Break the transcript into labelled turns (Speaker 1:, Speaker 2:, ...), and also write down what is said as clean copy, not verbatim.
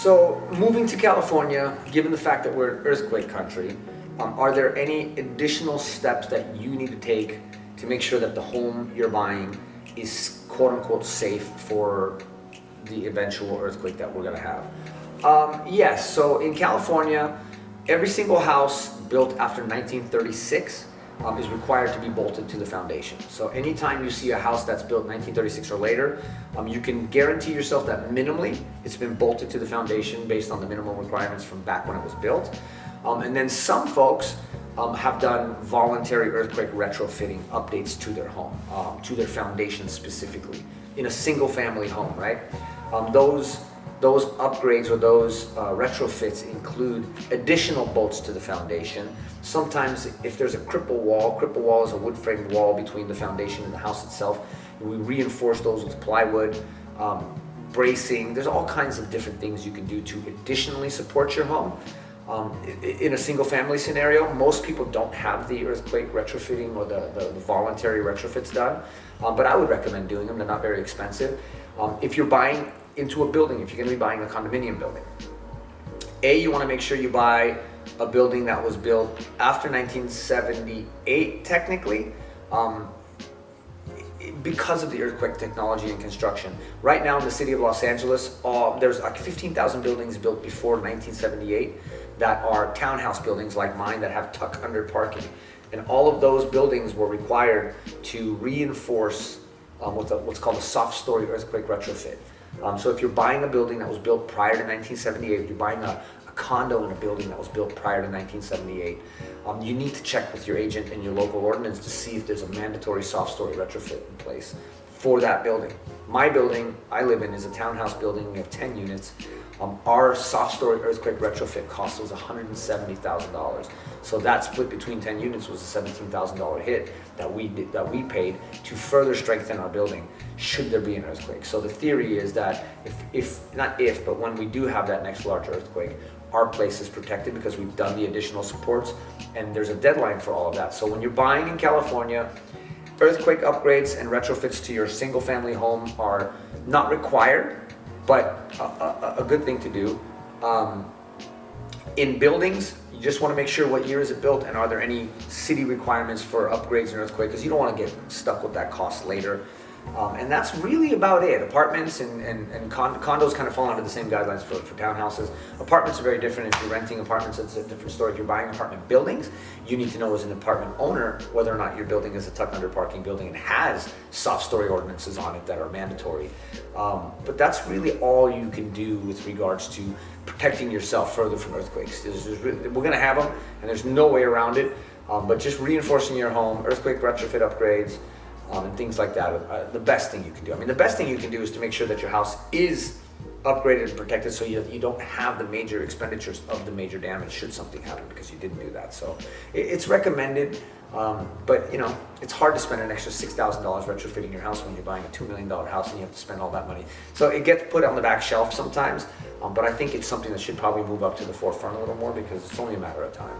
Speaker 1: So moving to California, given the fact that we're an earthquake country, are there any additional steps that you need to take to make sure that the home you're buying is quote unquote safe for the eventual earthquake that we're gonna have? Yes, so in California, every single house built after 1936 is required to be bolted to the foundation. So anytime you see a house that's built 1936 or later, you can guarantee yourself that minimally it's been bolted to the foundation based on the minimum requirements from back when it was built. And then some folks have done voluntary earthquake retrofitting updates to their home, to their foundation specifically, in a single family home, right? Those upgrades or those retrofits include additional bolts to the foundation. Sometimes if there's a cripple wall is a wood framed wall between the foundation and the house itself. We reinforce those with plywood, bracing. There's all kinds of different things you can do to additionally support your home. In a single family scenario, most people don't have the earthquake retrofitting or the voluntary retrofits done, but I would recommend doing them. They're not very expensive. If you're buying into a building, if you're going to be buying a condominium building, you want to make sure you buy a building that was built after 1978 technically, because of the earthquake technology and construction. Right now in the city of Los Angeles, there's like 15,000 buildings built before 1978 that are townhouse buildings like mine that have tuck under parking, and all of those buildings were required to reinforce with what's called a soft story earthquake retrofit. So if you're buying a building that was built prior to 1978, if you're buying a condo in a building that was built prior to 1978, you need to check with your agent and your local ordinance to see if there's a mandatory soft story retrofit in place for that building. My building I live in is a townhouse building. We have 10 units. Our soft story earthquake retrofit cost was $170,000. So that split between 10 units was a $17,000 hit that we paid to further strengthen our building should there be an earthquake. So the theory is that but when we do have that next large earthquake, our place is protected because we've done the additional supports, and there's a deadline for all of that. So when you're buying in California, earthquake upgrades and retrofits to your single family home are not required, but a good thing to do. In buildings, you just want to make sure what year is it built and are there any city requirements for upgrades and earthquake, because you don't want to get stuck with that cost later. And that's really about it. Apartments and condos kind of fall under the same guidelines for townhouses. Apartments are very different. If you're renting apartments, it's a different story. If you're buying apartment buildings, you need to know as an apartment owner whether or not your building is a tuck under parking building and has soft story ordinances on it that are mandatory. But that's really all you can do with regards to protecting yourself further from earthquakes. We're going to have them, and there's no way around it. But just reinforcing your home, earthquake retrofit upgrades, and things like that, the best thing you can do. I mean, the best thing you can do is to make sure that your house is upgraded and protected so you don't have the major expenditures of the major damage should something happen because you didn't do that. So it's recommended, but you know, it's hard to spend an extra $6,000 retrofitting your house when you're buying a $2 million house and you have to spend all that money. So it gets put on the back shelf sometimes, but I think it's something that should probably move up to the forefront a little more because it's only a matter of time.